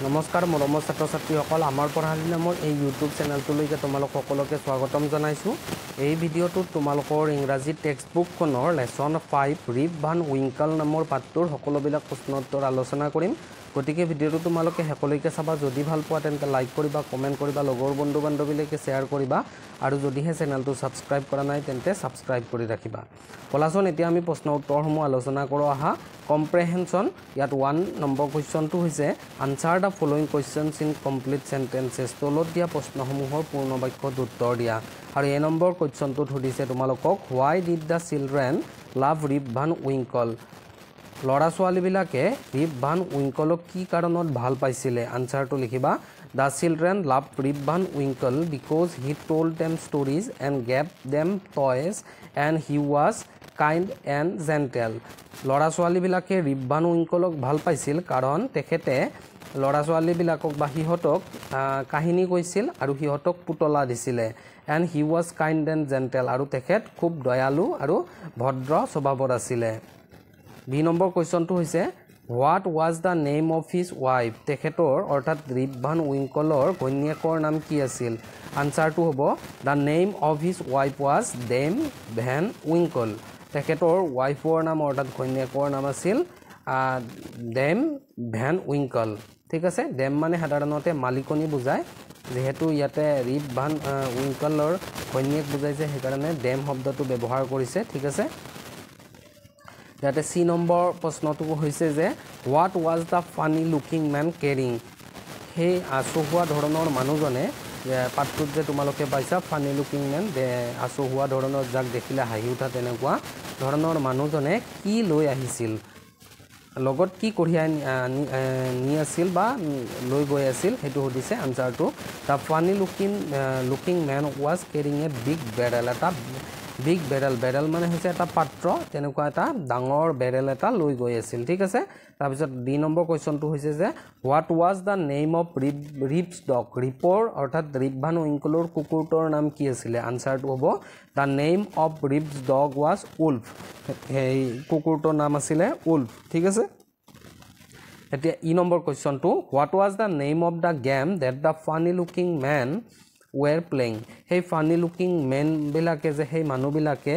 নমস্কাৰ মৰমৰ ছাত্ৰ ছাত্ৰীসকল আমাৰ পঢ়ালি নামৰ এই ইউটিউব চেনেলটোলৈকে তোমালোক সকলোকে স্বাগতম জনাইছোঁ। এই ভিডিঅ'টোত তোমালোকৰ ইংৰাজী টেক্সটবুকখনৰ লেসন 5 ৰিপ ভান উইঙ্কল নামৰ পাঠটোৰ সকলোবিলাক প্ৰশ্ন উত্তৰ আলোচনা কৰিম। গতিকে ভিডিঅ'টো তোমালোকে শেষলৈকে চাবা। যদি ভাল পোৱা তেন্তে লাইক কৰিবা, কমেণ্ট কৰিবা, লগৰ বন্ধু বান্ধৱীলৈকে শ্বেয়াৰ কৰিবা আৰু যদিহে চেনেলটো ছাবস্ক্ৰাইব কৰা নাই তেন্তে ছাবস্ক্ৰাইব কৰি ৰাখিবা। বলাচোন এতিয়া আমি প্ৰশ্ন উত্তৰসমূহ আলোচনা কৰোঁ আহা। কম্প্ৰেহেনশ্যন ইয়াত 1 নম্বৰ কুৱেশ্যনটো হৈছে answer the following questions in complete sentences. তলত দিয়া প্ৰশ্নসমূহৰ পূৰ্ণ বাক্যত উত্তৰ দিয়া। আৰু এই নম্বৰ কুৱেশ্যনটোত সুধিছে তোমালোকক why did the children love Rip Van Winkle. ল'ৰা ছোৱালীবিলাকে ৰিপ ভান উইঙ্কলক কি কাৰণত ভাল পাইছিলে? আনসাৰটো লিখিবা। The children love Rip Van Winkle because he told them stories and gave them toys and he was kind and gentle. ল'ৰা ছোৱালীবিলাকে ৰিপ ভান উইঙ্কলক ভাল পাইছিল কাৰণ তেখেতে ল'ৰা ছোৱালীবিলাকক বা সিহঁতক কাহিনী কৈছিল আৰু সিহঁতক পুতলা দিছিলে। And he was kind and gentle আৰু তেখেত খুব দয়ালু আৰু ভদ্ৰ স্বভাৱৰ আছিলে। বি নম্বৰ কুৱেশ্যনটো হৈছে what was the name of his wife. তেখেতৰ অৰ্থাৎ ৰিপ ভান উইঙ্কলৰ ঘৈণীয়েকৰ নাম কি আছিল? আনসাৰটো হ'ব the name of his wife was Dame Van Winkle. তেখেতৰ ৱাইফৰ নাম অৰ্থাৎ ঘৈণীয়েকৰ নাম আছিল ডেম ভেন উইঙ্কল। ঠিক আছে, ডেম মানে সাধাৰণতে মালিকনী বুজায়, যিহেতু ইয়াতে ৰিপ ভান উইঙ্কলৰ ঘৈণীয়েক বুজাইছে সেইকাৰণে ডেম শব্দটো ব্যৱহাৰ কৰিছে। ঠিক আছে, ইয়াতে চি নম্বৰ প্ৰশ্নটো হৈছে যে what was the funny looking man carrying. সেই আচহুৱা ধৰণৰ মানুহজনে পাঠটোত যে তোমালোকে পাইছা ফানি লুকিং মেন, আচহুৱা ধৰণৰ যাক দেখিলে হাঁহি উঠা তেনেকুৱা ধৰণৰ মানুহজনে কি লৈ আহিছিল, লগত কি কঢ়িয়াই নি আছিল বা লৈ গৈ আছিল সেইটো সুধিছে। আনসাৰটো the funny looking men was carrying a big barrel. এটা বিগ বেৰেল, বেৰেল মানে হৈছে এটা পাত্ৰ, তেনেকুৱা এটা ডাঙৰ বেৰেল এটা লৈ গৈ আছিল। ঠিক আছে, তাৰপিছত ডি নম্বৰ কুৱেশ্যনটো হৈছে যে what was the name of Rip's dog. ৰিপৰ অৰ্থাৎ ৰিপ ভান উইঙ্কলৰ কুকুৰটোৰ নাম কি আছিলে? আনসাৰটো হ'ব the name of Rip's dog was Wolf. সেই কুকুৰটোৰ নাম আছিলে উল্ফ। ঠিক আছে, এতিয়া ই নম্বৰ কুৱেশ্যনটো what was the name of the game that the funny looking men were playing. সেই ফানি লুকিং মেনবিলাকে যে সেই মানুহবিলাকে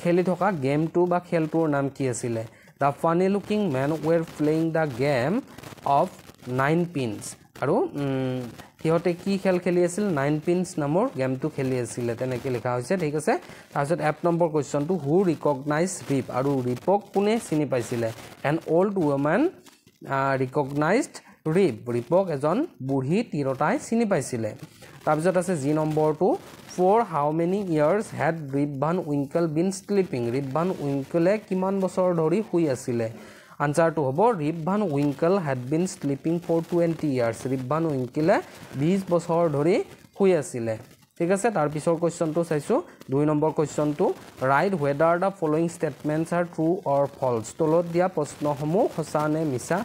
খেলি থকা গেমটো বা খেলটোৰ নাম কি আছিলে? The funny looking men were playing the game of 9 pins. আৰু সিহঁতে কি খেল খেলি আছিল? 9 পিনছ নামৰ গেমটো খেলি আছিলে, তেনেকৈ লিখা হৈছে। ঠিক আছে, তাৰপিছত এফ নম্বৰ কুৱেশ্যনটো হু ৰিকগনাইজ ৰিপ। আৰু ৰিপক কোনে চিনি পাইছিলে? An old women recognized Rip. ৰিপক এজন বুঢ়ী তিৰোতাই চিনি পাইছিলে। তাৰপিছত আছে জি নম্বৰটো for how many years had Rip Van Winkle been sleeping. Rip Van উইঙ্কলে কিমান বছৰ ধৰি শুই আছিলে? আনসাৰটো হ'ব Rip Van Winkle had been sleeping for 20 years. Rip Van উইঙ্কলে 20 বছৰ ধৰি শুই আছিলে। ঠিক আছে, তাৰপিছৰ কুৱেশ্যনটো চাইছোঁ 2 নম্বৰ কুৱেশ্যনটো write whether the following statements are true or false. তলত দিয়া প্ৰশ্নসমূহ সঁচা নে মিছা,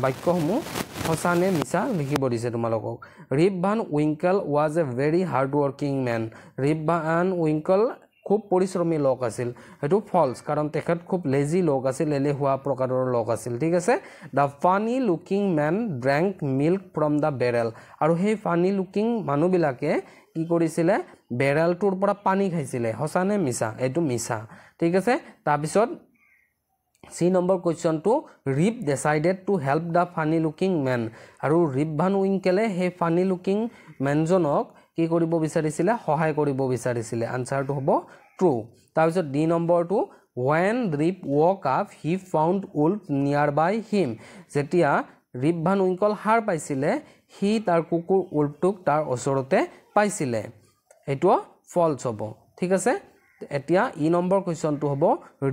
বাক্যসমূহ সঁচা নে মিছা লিখিব দিছে তোমালোকক। Rip Van Winkle was a very hard working man. Rip Van Winkle খুব পৰিশ্ৰমী লোক আছিল। সেইটো ফলছ, কাৰণ তেখেত খুব লেজি লোক আছিল, এলেহুৱা প্ৰকাৰৰ লোক আছিল। ঠিক আছে, the funny looking men drank milk from the barrel. আৰু সেই ফানি লুকিং মানুহবিলাকে কি কৰিছিলে? বেৰেলটোৰ পৰা পানী খাইছিলে। সঁচা নে মিছা? এইটো মিছা। ঠিক আছে, তাৰপিছত চি নম্বৰ কুৱেশ্যনটো Rip decided to help the funny looking men. আৰু ৰিপ ভান উইঙ্কলে সেই ফানি লুকিং মেনজনক কি কৰিব বিচাৰিছিলে? সহায় কৰিব বিচাৰিছিলে। আনসাৰটো হ'ব ট্ৰু। তাৰপিছত ডি নম্বৰটো when Rip woke up he found Wolf near by হিম। যেতিয়া ৰিপ ভান উইঙ্কল সাৰ পাইছিলে সি তাৰ কুকুৰ উল্ফটোক তাৰ ওচৰতে পাইছিলে। এইটো ফলছ হ'ব। ঠিক আছে, এতিয়া ই নম্বৰ কুৱেশ্যনটো হ'ব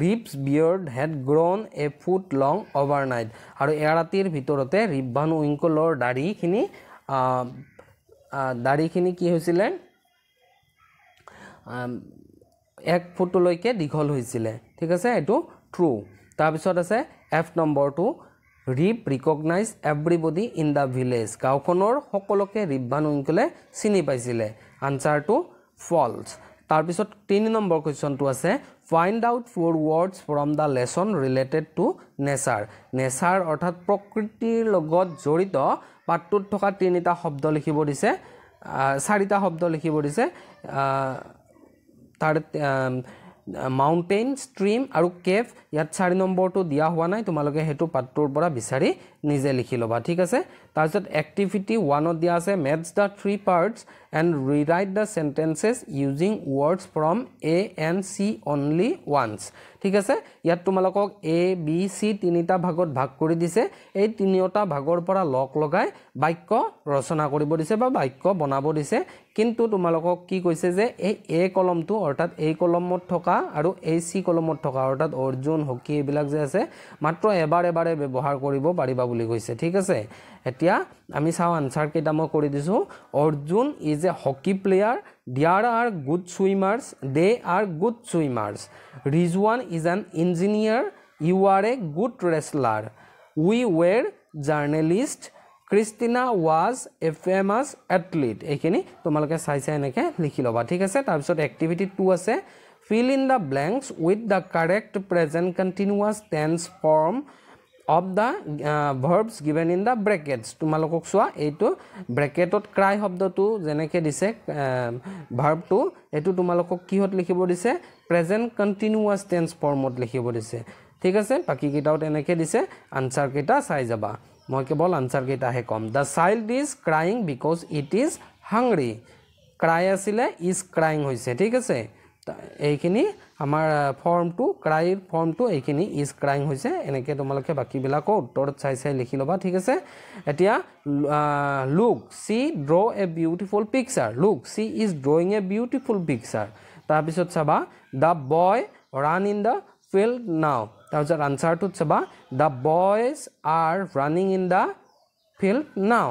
ৰিপছ বিয়ৰ্ড হেড গ্ৰ'ন এ ফুট লং অভাৰনাইট। আৰু এৰাতিৰ ভিতৰতে ৰিপ ভান উইঙ্কলৰ দাড়িখিনি কি হৈছিলে? 1 ফুটলৈকে দীঘল হৈছিলে। ঠিক আছে, এইটো ট্ৰু। তাৰপিছত আছে এফ নম্বৰটো Rip recognize everybody in the village. গাঁওখনৰ সকলোকে ৰিপ ভান উইঙ্কলে চিনি পাইছিলে। আনসাৰটো ফলছ। তাৰ পিছত 3 নম্বৰ কোৱেশ্চনটো আছে find out 4 words from the lesson related to nature nature অৰ্থাৎ প্ৰকৃতিৰ লগত জড়িত পাঠটোত থকা 3টা শব্দ লিখিব দিছে 4টা শব্দ লিখিব দিছে তাৰ মাউন্টেন স্ট্ৰীম আৰু কেভ ইয়াত 4 নম্বৰটো দিয়া হোৱা নাই তোমালোকে হেতু পাঠটোৰ পৰা বিচাৰি নিজে লিখি লবা ঠিক আছে তাৰপিছত এক্টিভিটি 1 ত দিয়া আছে match the 3 parts and rewrite the sentences using words from A and C only once ঠিক আছে ইয়াত তোমালোকক A B C তিনিটা ভাগত ভাগ কৰি দিছে এই তিনিটা ভাগৰ পৰা লগ লগাই বাক্য ৰচনা কৰিব দিছে বা বাক্য বনাব দিছে কিন্তু তোমালোকক কি কৈছে যে এই A কলমটো অৰ্থাৎ এই কলমত থকা আৰু এই C কলমত থকা অৰ্থাৎ অৰ্জুন হকি এইবিলাক যে আছে মাত্ৰ এবাৰে ব্যৱহাৰ কৰিব পাৰিবা বুলি কৈছে ঠিক আছে এতিয়া আমি চাও আনসাৰ কেইটা মই কৰি দিছো Arjun is a hockey player there are good swimmers they are good swimmers Rizwan is an engineer you are a good wrestler we were journalists Christina was a famous athlete এইখিনি তোমালোকে চাইছে এনেকে লিখি লবা ঠিক আছে তাৰ পিছত এক্টিভিটি 2 আছে fill in the blanks with the correct present continuous tense form of the verbs given in the brackets তোমালোকক সোয়া এইটো ব্র্যাকেটত ক্রাই শব্দটো জেনেকে দিছে ভার্বটো এটো তোমালোকক কিহত লিখিব দিছে প্রেজেন্ট কন্টিনিউয়াস টেন্স ফর্মত লিখিব দিছে ঠিক আছে বাকি কিটাও এনেকে দিছে আনসার কিটা চাই যাবা মই কেবল আনসার কিটা হে কম the child is crying because it is hungry cry আসিলে is crying হইছে ঠিক আছে এইখিনি আমাৰ ফৰ্মটো ক্ৰাইৰ ফৰ্মটো এইখিনি is crying হইছে এনেকে তোমালোকে বাকি বিলাকো উত্তৰত চাই লিখি লবা ঠিক আছে এতিয়া look see draw a beautiful picture look see is drawing a beautiful picture তাৰ পিছত চাবা the boy run in the field now তাৰ পিছত আনসাৰটো চাবা the boys are running in the field now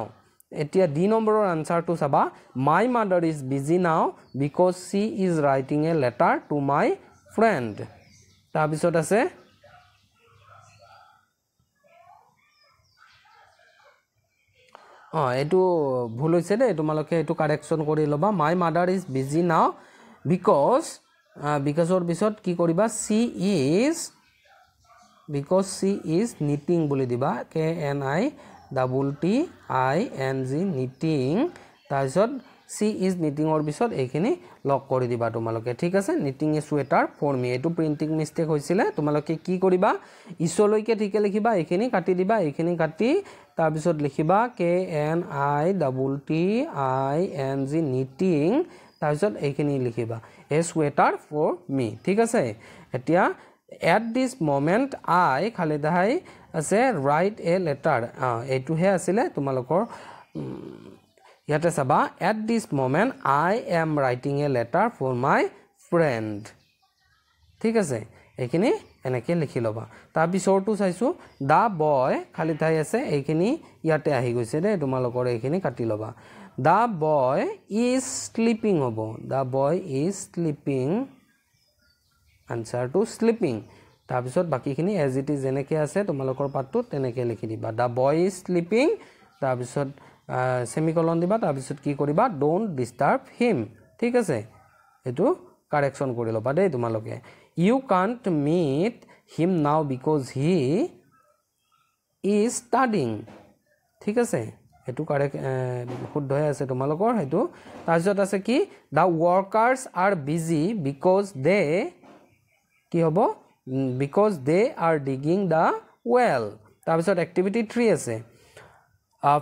এতিয়া ডি নম্বৰৰ আনসাৰটো চাবা my mother is busy now because she is writing a letter to my friend তাৰ পিছত আছে এটো ভুল হৈছে দে তোমালোকে এটো কাৰেকচন কৰি লবা my mother is busy now because or পিছত কি কৰিবা she is knitting বুলি দিবা KNITTING knitting তাৰপিছত she is knitting or পিছত এইখিনি লক কৰি দিবা তোমালোকে ঠিক আছে knitting a sweater for me এটো প্ৰিন্টিং মিস্টেক হৈছিলে তোমালোকে কি কৰিবা ইছলৈকে ঠিকে লিখিবা এইখিনি কাটি দিবা এইখিনি কাটি তাৰ পিছত লিখিবা KNITTING knitting তাৰপিছত এইখিনি লিখিবা a sweater for me ঠিক আছে এতিয়া at this moment I খালি দাই আছে write a letter এটো হে আছিল তোমালোকৰ ইয়াতে চাবা at this moment I am writing a letter for my friend ঠিক আছে এইখিনি এনেকে লিখি লবা তাৰ পিছৰটো চাইছো the boy খালি ঠাই আছে এইখিনি ইয়াতে আহি গৈছে দে তোমালোকৰ এইখিনি কাটি লবা the boy is sleeping হবো the boy is sleeping answer to sleeping তাৰ পিছত বাকিখিনি as it is যেনেকে আছে তোমালোকৰ পাঠটো তেনেকে লিখি দিবা the boy is sleeping তাৰ পিছত সেমিকলন দিবা তাৰ পিছত কি কৰিবা don't disturb him ঠিক আছে এটো কাৰেকশন কৰি লবা দেই তোমালোকে you can't meet him now because he is studying ঠিক আছে এটো কারেক্ট শুদ্ধ হৈ আছে তোমালোকৰ হেতু তাৰ পিছত আছে কি the workers are busy because they কি হ'ব because they are digging the well তাৰ পিছত activity 3 আছে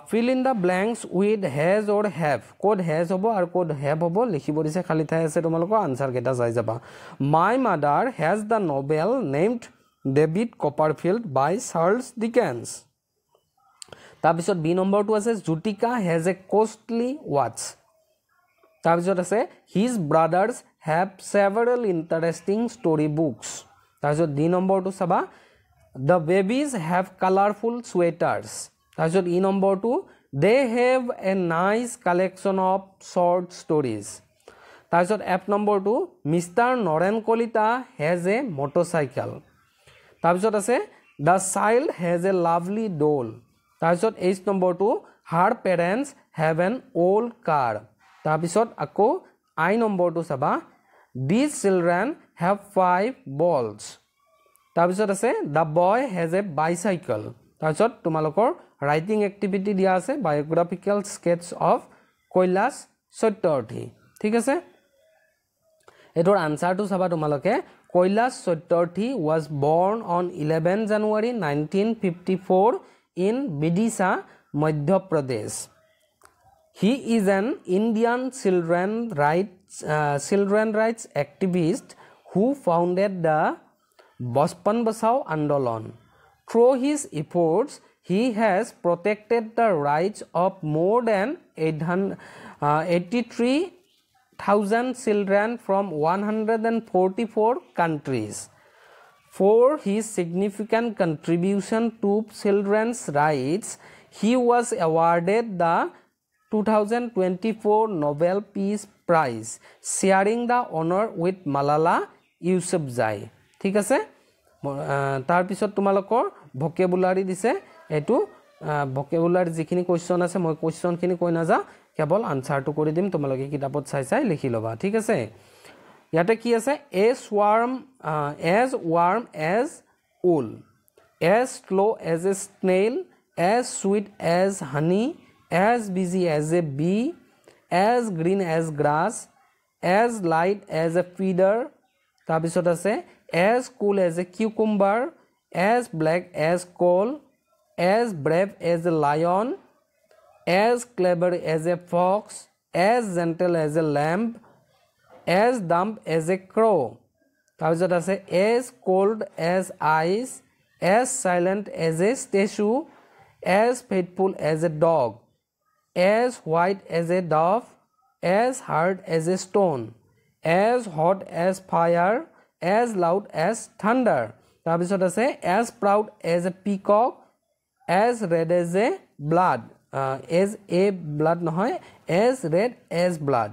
fill in the blanks with has or have code has hobo ar code have hobo likhibo dise khali thai ase tomaloker answer keta jai jaba my mother has the novel named David Copperfield by Charles Dickens tar bisot b number 2 ase Jutika has a costly watch tar bisot ase his brothers have several interesting story books tar bisot d number 2 saba the babies have colorful sweaters তাৰপিছত ই number 2 they have a nice collection of short stories তাৰপিছত F number 2 Mr. Noren Kolita has a motorcycle তাৰপিছত আছে the child has a lovely doll তাৰপিছত H number 2 her parents have an old car তাৰপিছত আকৌ আই number 2 চাবা These children have 5 balls. তাৰপিছত আছে the boy has a bicycle. তাৰপিছত তোমালোকৰ writing activity দিয়া আছে biographical sketch of Kailash Satyarthi ঠিক আছে এটোৰ আনসাৰটো চাবা তোমালোকে Kailash Satyarthi was born on 11 January 1954 in Bidisha, Madhya Pradesh. He is an Indian children rights activist who founded the Bachpan Bachao Andolan. Through his efforts, he has protected the rights of more than 83,000 children from 144 countries. For his significant contribution to children's rights, he was awarded the 2024 Nobel Peace Prize, sharing the honor with Malala Yousafzai. ঠিক আছে তাৰ পিছত তোমালোকৰ ভোকেবুলাৰি দিছে এটো ভোকেবুলাৰি যিখিনি question আছে মই কোৱেশ্চন খিনি কৈ না যা কেৱল আনসাৰটো কৰি দিম তোমালোকে কিতাপত চাই লিখি লবা ঠিক আছে ইয়াতে কি আছে as warm as wool, as slow as a snail, as sweet as honey, as busy as a bee, as green as grass, as light as a feather. তাৰপিছত আছে as cool as a cucumber, as black as coal, as brave as a lion, as clever as a fox, as gentle as a lamb, as dumb as a crow. তাৰপিছত আছে as cold as ice, as silent as a statue, as faithful as a dog, as white as a dove, as hard as a stone, as hot as fire, as loud as thunder. তাৰপিছত আছে as proud as a peacock, as red as a blood, as a blood নহয় as red as blood,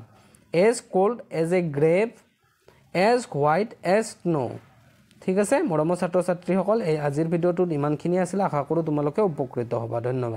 as cold as a grave, as white as snow. ঠিক আছে মৰমৰ ছাত্ৰ ছাত্ৰীসকল এই আজিৰ ভিডিওটোত ইমানখিনি আছিল আশা কৰোঁ তোমালোকে উপকৃত হ'বা ধন্যবাদ